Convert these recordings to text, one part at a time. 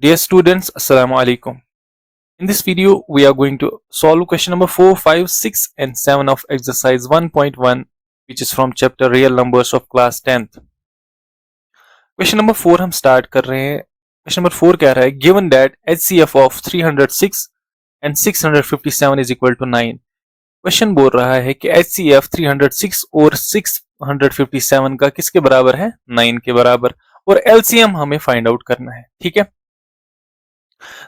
Dear students, Assalamu alaikum. In this video, we are going to solve question number 4, 5, 6 and 7 of exercise 1.1 which is from chapter real numbers of class 10th. Question number 4 हम start कर रहे हैं. Question number 4 कह रहा है given that HCF of 306 and 657 is equal to 9. Question बोल रहा है कि HCF 306 और 657 का किसके बराबर है? 9 के बराबर. और LCM हमें फाइंड आउट करना है. ठीक है,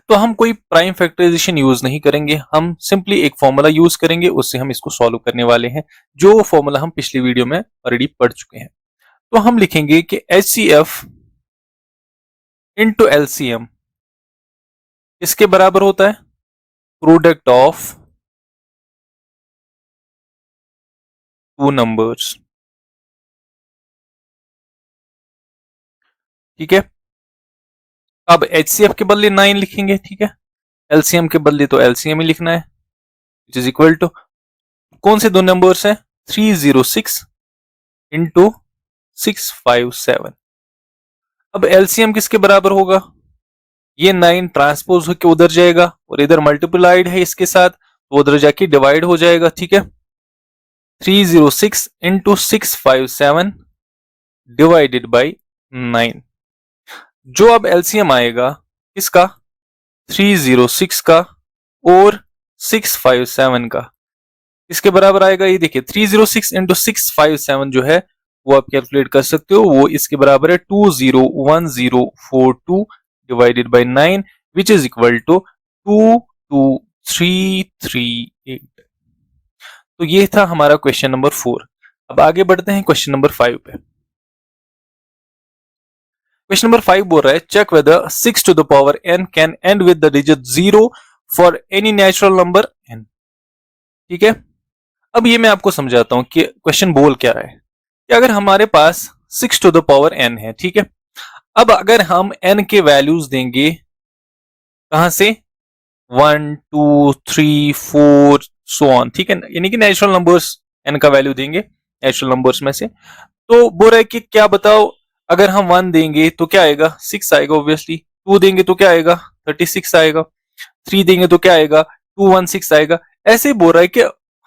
तो हम कोई प्राइम फैक्टराइजेशन यूज नहीं करेंगे, हम सिंपली एक फॉर्मूला यूज करेंगे, उससे हम इसको सॉल्व करने वाले हैं, जो फॉर्मूला हम पिछली वीडियो में ऑलरेडी पढ़ चुके हैं. तो हम लिखेंगे कि HCF इंटू LCM इसके बराबर होता है प्रोडक्ट ऑफ टू नंबर्स. ठीक है, अब HCF के बदले 9 लिखेंगे. ठीक है, LCM के बदले तो LCM ही लिखना है, विच इज इक्वल टू कौन से दो नंबर्स हैं? 306 इंटू 657. अब LCM किसके बराबर होगा? ये 9 ट्रांसपोज होकर उधर जाएगा और इधर मल्टीप्लाइड है इसके साथ, तो उधर जाके डिवाइड हो जाएगा. ठीक है, 306 इंटू 657 डिवाइडेड बाई 9. जो अब LCM आएगा किसका? 306 का और 657 का, इसके बराबर आएगा. ये देखिए 306 इंटू 657 जो है वो आप कैलकुलेट कर सकते हो, वो इसके बराबर है 201042 divided by 9 which is equal to 22338. तो ये था हमारा क्वेश्चन नंबर 4. अब आगे बढ़ते हैं क्वेश्चन नंबर 5 पे. क्वेश्चन नंबर 5 बोल रहा है check whether 6 to the power n can end with the digit 0 for any natural number n. ठीक है, अब ये मैं आपको समझाता हूं कि क्वेश्चन बोल क्या रहा है. कि अगर हमारे पास 6 टू द पावर n है, ठीक है, अब अगर हम n के वैल्यूज देंगे कहां से? 1 2 3 4 सो ऑन. ठीक है, यानी कि नेचुरल नंबर्स n का वैल्यू देंगे नेचुरल नंबर्स में से. तो बोल रहा है कि क्या बताओ, अगर हम 1 देंगे तो क्या आएगा? 6 आएगा ऑब्वियसली. 2 देंगे तो क्या आएगा? 36 आएगा. 3 देंगे तो क्या आएगा? 216 आएगा. ऐसे बोल रहा है कि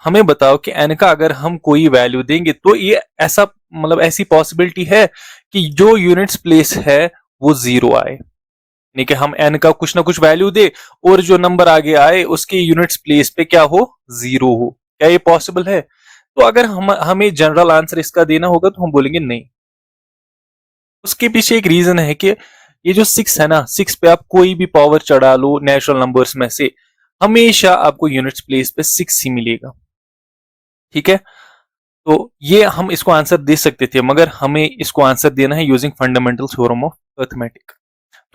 हमें बताओ कि n का अगर हम कोई वैल्यू देंगे तो ये ऐसा मतलब ऐसी पॉसिबिलिटी है कि जो यूनिट्स प्लेस है वो 0 आए, यानी कि हम n का कुछ ना कुछ वैल्यू दे और जो नंबर आगे आए उसके यूनिट्स प्लेस पे क्या हो? 0 हो. क्या ये पॉसिबल है? तो अगर हमें जनरल आंसर इसका देना होगा तो हम बोलेंगे नहीं. उसके पीछे एक रीजन है कि ये जो 6 है ना, 6 पे आप कोई भी पावर चढ़ा लो नेचुरल नंबर्स में से, हमेशा आपको यूनिट्स प्लेस पे 6 ही मिलेगा. ठीक है, तो ये हम इसको आंसर दे सकते थे, मगर हमें इसको आंसर देना है using fundamental theorem of arithmetic.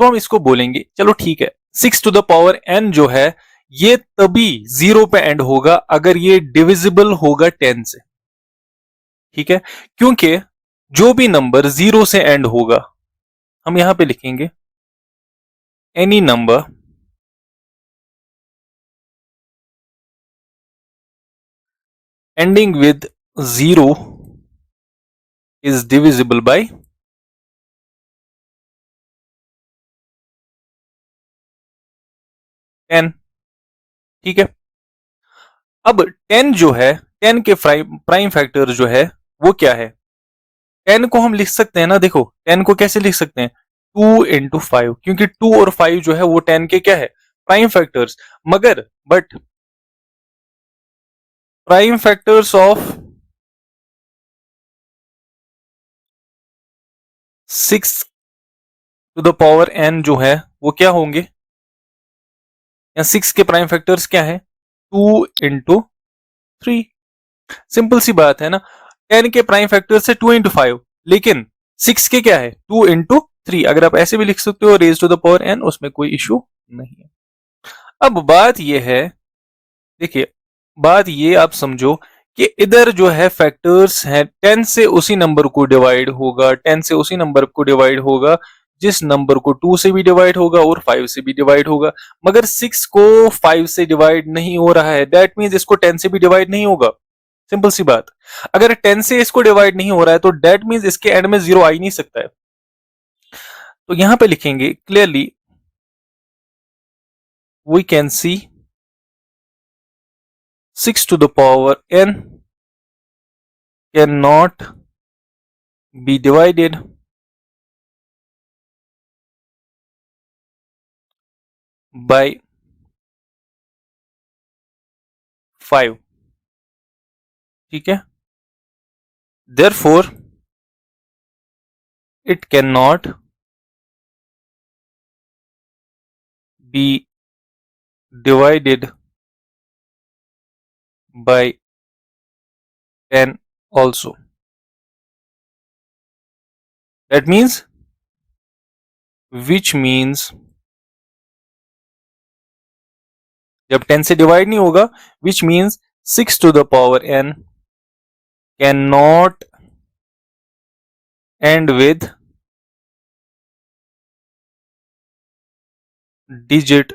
तो हम इसको बोलेंगे चलो ठीक है, 6 टू द पावर n जो है ये तभी 0 पे एंड होगा अगर ये डिविजिबल होगा 10 से. ठीक है, क्योंकि जो भी नंबर 0 से एंड होगा, हम यहां पे लिखेंगे any number ending with 0 is divisible by 10. ठीक है, अब 10 जो है, 10 के प्राइम फैक्टर जो है वो क्या है? 10 को हम लिख सकते हैं ना, देखो 10 को कैसे लिख सकते हैं? 2 इंटू 5, क्योंकि 2 और 5 जो है वो 10 के क्या है? Prime factors. मगर but prime factors of 6 to the power n जो है वो क्या होंगे? या 6 के प्राइम फैक्टर्स क्या है? 2 इंटू 3. सिंपल सी बात है ना, 10 के प्राइम फैक्टर से 2 इंटू 5, लेकिन 6 के क्या है? 2 इंटू 3. अगर आप ऐसे भी लिख सकते हो raise to the power n, उसमें कोई इश्यू नहीं है. अब बात यह है, देखिए बात ये आप समझो कि इधर जो है फैक्टर्स हैं 10 से उसी नंबर को डिवाइड होगा, 10 से उसी नंबर को डिवाइड होगा जिस नंबर को 2 से भी डिवाइड होगा और 5 से भी डिवाइड होगा. मगर 6 को 5 से डिवाइड नहीं हो रहा है, दैट मीन्स इसको 10 से भी डिवाइड नहीं होगा. सिंपल सी बात, अगर 10 से इसको डिवाइड नहीं हो रहा है तो दैट मीन्स इसके एंड में 0 आ ही नहीं सकता है. तो यहां पे लिखेंगे clearly we can see 6 to the power n cannot be divided by 5. ठीक है, therefore it cannot be divided by 10 also. That means, which means जब 10 से डिवाइड नहीं होगा, which means 6 to the power n cannot end with digit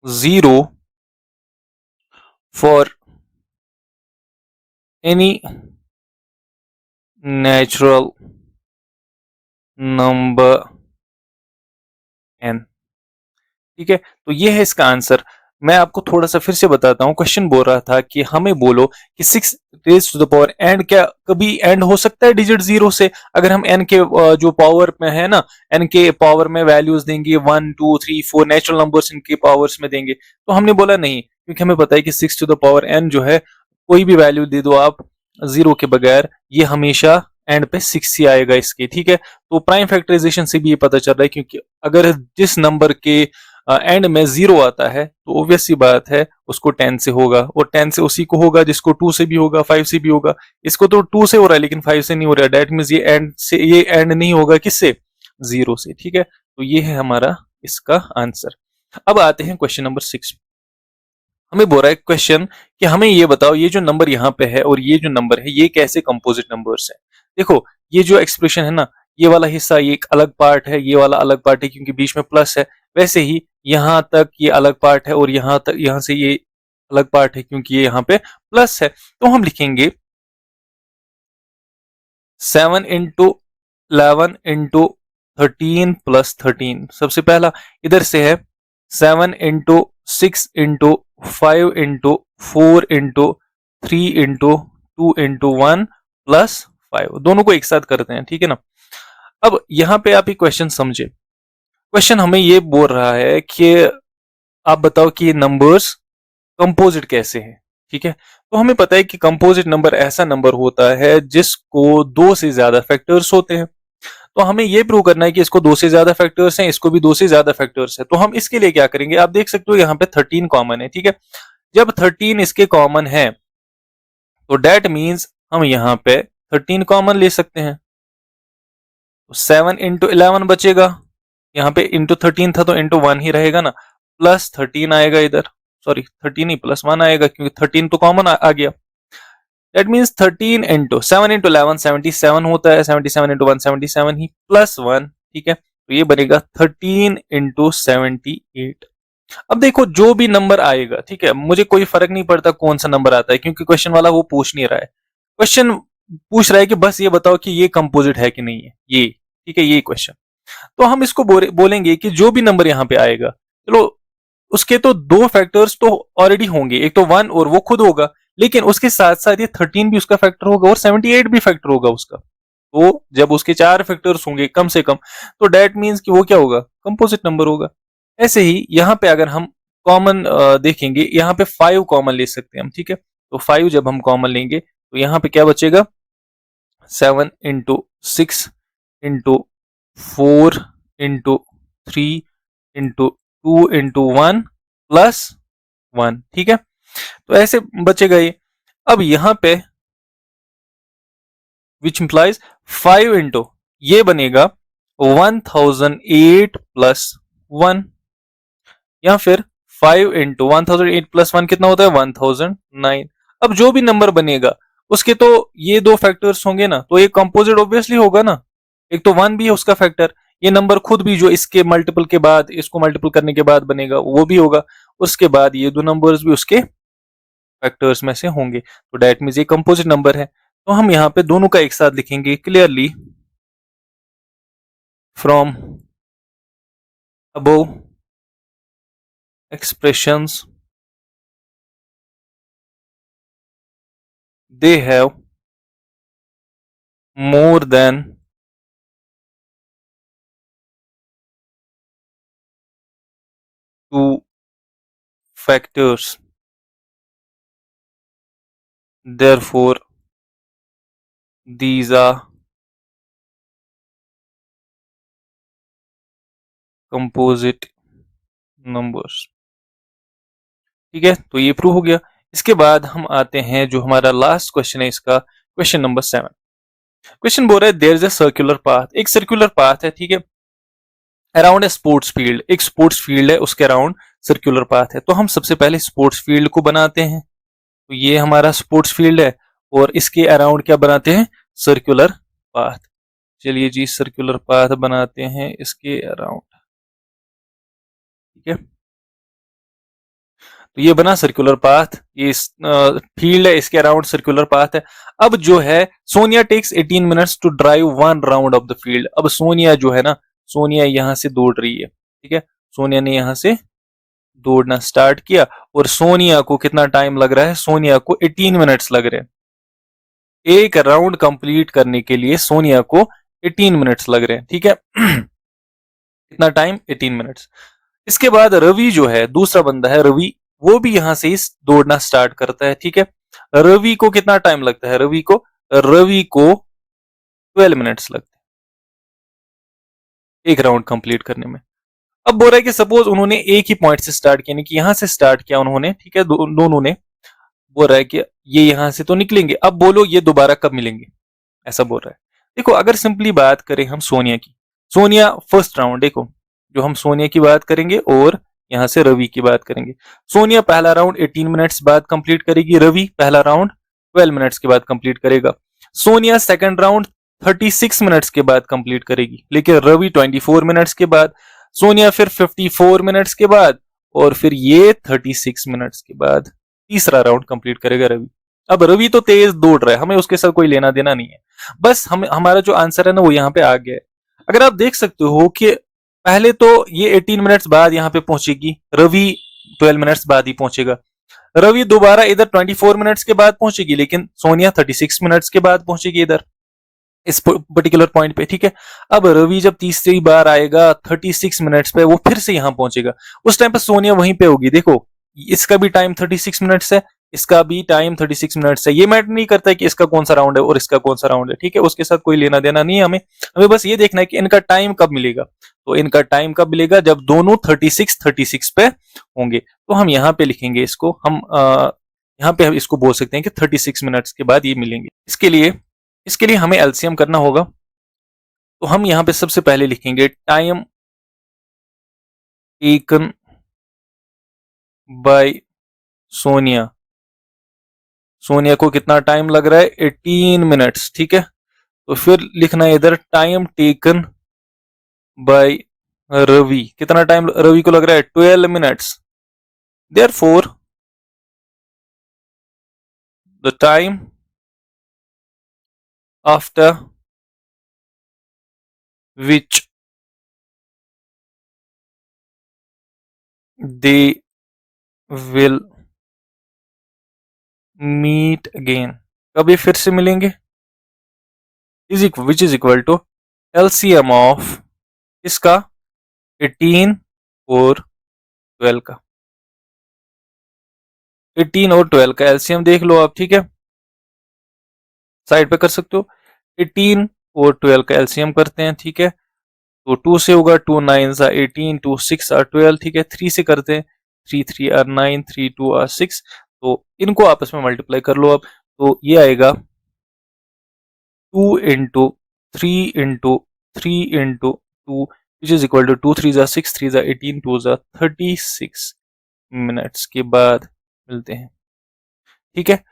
0 for any natural number n. ठीक है, तो ये है इसका आंसर। मैं आपको थोड़ा सा फिर से बताता हूं। क्वेश्चन बोल रहा था कि हमें बोलो कि 6 raise to the power n, क्या कभी एंड हो सकता है डिजिट 0 से? अगर हम n के जो पावर में है ना, n के पावर में वैल्यूज देंगे 1 2 3 4 नेचुरल नंबर्स इनके पावर्स में देंगे, तो हमने बोला नहीं, क्योंकि हमें पता है कि 6 टू द पावर n जो है, कोई भी वैल्यू दे दो आप 0 के बगैर, ये हमेशा एंड पे 6 ही आएगा इसके। ठीक है, तो प्राइम फैक्टराइजेशन से भी ये पता चल रहा है, क्योंकि अगर जिस नंबर के एंड में 0 आता है तो ऑब्वियस सी बात है उसको 10 से होगा, और 10 से उसी को होगा जिसको 2 से भी होगा, 5 से भी होगा। इसको तो 2 से हो रहा है लेकिन 5 से नहीं हो रहा है, दैट मींस ये एंड से, ये एंड नहीं होगा किससे? 0 से। ठीक है, तो ये है हमारा इसका आंसर। अब आते हैं क्वेश्चन नंबर 6। हमें बोल रहा है क्वेश्चन कि हमें ये बताओ, ये जो नंबर यहाँ पे है और ये जो नंबर है, ये कैसे कंपोजिट नंबर्स है? देखो, ये जो एक्सप्रेशन है ना, ये वाला हिस्सा ये एक अलग पार्ट है, ये वाला अलग पार्ट है क्योंकि बीच में प्लस है। वैसे ही यहां तक ये अलग पार्ट है और यहां तक, यहां से ये अलग पार्ट है क्योंकि ये यहां पे प्लस है। तो हम लिखेंगे 7 इंटू 11 इंटू 13 प्लस 13। सबसे पहला इधर से है 7 into 6 into 5 into 4 into 3 into 2 into 1 plus 5। दोनों को एक साथ करते हैं, ठीक है ना। अब यहां पे आप एक क्वेश्चन समझे। क्वेश्चन हमें ये बोल रहा है कि आप बताओ कि ये नंबर्स कंपोजिट कैसे हैं। ठीक है, तो हमें पता है कि कंपोजिट नंबर ऐसा नंबर होता है जिसको 2 से ज्यादा फैक्टर्स होते हैं। तो हमें यह प्रूव करना है कि इसको 2 से ज्यादा फैक्टर्स हैं, इसको भी 2 से ज्यादा फैक्टर्स है। तो हम इसके लिए क्या करेंगे, आप देख सकते हो यहाँ पे 13 कॉमन है। ठीक है, जब 13 इसके कॉमन है तो डेट मीन्स हम यहाँ पे 13 कॉमन ले सकते हैं। तो 7 इंटू 11 बचेगा, यहाँ पे इंटू 13 था तो इंटू 1 ही रहेगा ना, प्लस 13 आएगा इधर, सॉरी 13 ही प्लस 1 आएगा क्योंकि 13 तो कॉमन आ गया। दैट मीन्स 13 इंटू 7 इंटू 11 77 होता है, 77 इंटू 1 77 ही प्लस 1। ठीक है, तो ये बनेगा 13 इंटू 78। अब देखो जो भी नंबर आएगा, ठीक है, मुझे कोई फर्क नहीं पड़ता कौन सा नंबर आता है क्योंकि क्वेश्चन वाला वो पूछ नहीं रहा है। क्वेश्चन पूछ रहा है कि बस ये बताओ कि ये कंपोजिट है कि नहीं है, ये ठीक है, ये क्वेश्चन। तो हम इसको बोलेंगे कि जो भी नंबर यहाँ पे आएगा, चलो उसके तो 2 फैक्टर्स तो ऑलरेडी होंगे, एक तो 1 और वो खुद होगा, लेकिन उसके साथ साथ ये 13 भी उसका फैक्टर होगा और 78 भी फैक्टर होगा उसका। तो जब उसके 4 फैक्टर्स होंगे कम से कम, तो डेट मीन्स कि वो क्या होगा, कंपोजिट नंबर होगा। ऐसे ही यहाँ पे अगर हम कॉमन देखेंगे, यहाँ पे 5 कॉमन ले सकते हैं हम। ठीक है, तो 5 जब हम कॉमन लेंगे तो यहाँ पे क्या बचेगा, 7 into 6 into 4 into 3 into 2 into 1 plus 1। ठीक है, तो ऐसे बचेगा ये। अब यहां पे विच इंप्लाइज 5 इंटू ये बनेगा 1008 प्लस 1, या फिर 5 इंटू 1008 प्लस 1 कितना होता है, 1009। अब जो भी नंबर बनेगा उसके तो ये 2 फैक्टर्स होंगे ना, तो ये कंपोजिट ऑब्वियसली होगा ना। एक तो 1 भी है उसका फैक्टर, ये नंबर खुद भी जो इसके मल्टीपल के बाद, इसको मल्टीपल करने के बाद बनेगा वो भी होगा, उसके बाद ये 2 नंबर्स भी उसके फैक्टर्स में से होंगे। तो डेट मींस ये कंपोजिट नंबर है। तो हम यहाँ पे दोनों का एक साथ लिखेंगे, clearly from above expressions they have more than two factors, therefore these are composite numbers। ठीक है, तो ये प्रूव हो गया। इसके बाद हम आते हैं जो हमारा लास्ट क्वेश्चन है इसका, क्वेश्चन नंबर 7। क्वेश्चन बोल रहा है there is a circular path, एक सर्कुलर पाथ है, ठीक है, अराउंड ए स्पोर्ट्स फील्ड, एक स्पोर्ट्स फील्ड है उसके अराउंड सर्कुलर पाथ है। तो हम सबसे पहले स्पोर्ट्स फील्ड को बनाते हैं, तो ये हमारा स्पोर्ट्स फील्ड है और इसके अराउंड क्या बनाते हैं, सर्कुलर पाथ। चलिए जी सर्कुलर पाथ बनाते हैं इसके अराउंड, ठीक है। तो ये बना सर्कुलर पाथ, ये फील्ड है इसके अराउंड सर्कुलर पाथ है। अब जो है Sonia takes 18 minutes to drive one round of the field. अब सोनिया जो है ना, सोनिया यहां से दौड़ रही है, ठीक है, सोनिया ने यहां से दौड़ना स्टार्ट किया और सोनिया को कितना टाइम लग रहा है, सोनिया को 18 मिनट्स लग रहे हैं। एक राउंड कंप्लीट करने के लिए सोनिया को 18 मिनट्स लग रहे हैं, ठीक है। कितना टाइम, 18 मिनट्स। इसके बाद रवि जो है, दूसरा बंदा है रवि, वो भी यहां से इस दौड़ना स्टार्ट करता है, ठीक है। रवि को कितना टाइम लगता है, रवि को 12 मिनट्स लगते हैं एक राउंड कंप्लीट करने में। अब बोल रहा है कि सपोज उन्होंने एक ही पॉइंट से स्टार्ट किया, यानी कि यहां से स्टार्ट किया उन्होंने, ठीक है, दोनों ने। बोल रहा है कि ये यहां से तो निकलेंगे, अब बोलो ये दोबारा कब मिलेंगे, ऐसा बोल रहा है। देखो अगर सिंपली बात करें हम सोनिया की, सोनिया फर्स्ट राउंड, देखो जो हम सोनिया की बात करेंगे और यहां से रवि की बात करेंगे। सोनिया पहला राउंड 18 मिनट्स बाद कंप्लीट करेगी, रवि पहला राउंड 12 मिनट्स के बाद कंप्लीट करेगा। सोनिया सेकंड राउंड 36 मिनट्स के बाद कंप्लीट करेगी, लेकिन रवि 24 मिनट्स के बाद, सोनिया फिर 54 मिनट्स के बाद, और फिर ये 36 मिनट्स के बाद तीसरा राउंड कंप्लीट करेगा रवि। अब रवि तो तेज दौड़ रहा है, हमें उसके साथ कोई लेना देना नहीं है, बस हम हमारा जो आंसर है ना वो यहाँ पे आ गया है। अगर आप देख सकते हो कि पहले तो ये 18 मिनट्स बाद यहाँ पे पहुंचेगी, रवि 12 मिनट्स बाद ही पहुंचेगा, रवि दोबारा इधर 24 मिनट्स के बाद पहुंचेगी, लेकिन सोनिया 36 मिनट्स के बाद पहुंचेगी इधर इस पर्टिकुलर पॉइंट पे, ठीक है। अब रवि जब तीसरी बार आएगा 36 मिनट्स पे, वो फिर से यहां पहुंचेगा, उस टाइम पे सोनिया वहीं पे होगी। देखो इसका भी टाइम 36 मिनट्स है, इसका भी टाइम 36 मिनट्स है। ये मैटर नहीं करता है कि इसका कौन सा राउंड है और इसका कौन सा राउंड है, ठीक है, उसके साथ कोई लेना देना नहीं है हमें। हमें बस ये देखना है कि इनका टाइम कब मिलेगा। तो इनका टाइम कब मिलेगा, जब दोनों 36 पे होंगे। तो हम यहाँ पे लिखेंगे इसको, हम यहाँ पे हम इसको बोल सकते हैं कि 36 मिनट्स के बाद ये मिलेंगे। इसके लिए हमें एलसीएम करना होगा। तो हम यहां पे सबसे पहले लिखेंगे time taken by Sonia. Sonia को कितना टाइम लग रहा है, 18 मिनट्स, ठीक है। तो फिर लिखना है इधर टाइम टेकन बाय रवि, कितना टाइम रवि को लग रहा है, 12 minutes. Therefore the time after which they will meet again, कभी फिर से मिलेंगे, which is equal to LCM of इसका 18 और 12 का, 18 और 12 का एलसीएम देख लो आप, ठीक है, साइड पे कर सकते हो। 18 और 12 का एलसीएम करते हैं, ठीक है। तो 2 से होगा, 2 9 18, 2 6 12, ठीक है। 3 से करते हैं, 3 3 9, 3 2 6। तो इनको आपस में मल्टीप्लाई कर लो अब, तो ये आएगा 2 into 3 into 3 into 2 which is equal to 2 3 6 3 18 2 36 minutes के बाद मिलते हैं, ठीक है।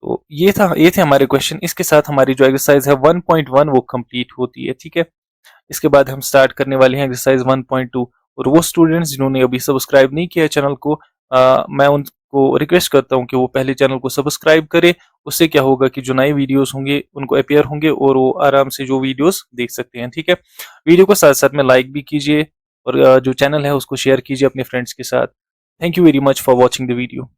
तो ये थे हमारे क्वेश्चन। इसके साथ हमारी जो एक्सरसाइज है 1.1 वो कंप्लीट होती है, ठीक है। इसके बाद हम स्टार्ट करने वाले हैं एक्सरसाइज 1.2। और वो स्टूडेंट्स जिन्होंने अभी सब्सक्राइब नहीं किया चैनल को, मैं उनको रिक्वेस्ट करता हूं कि वो पहले चैनल को सब्सक्राइब करें। उससे क्या होगा कि जो नए वीडियोस होंगे उनको अपेयर होंगे और वो आराम से जो वीडियोस देख सकते हैं, ठीक है। वीडियो को साथ साथ में लाइक भी कीजिए और जो चैनल है उसको शेयर कीजिए अपने फ्रेंड्स के साथ। Thank you very much for watching the video.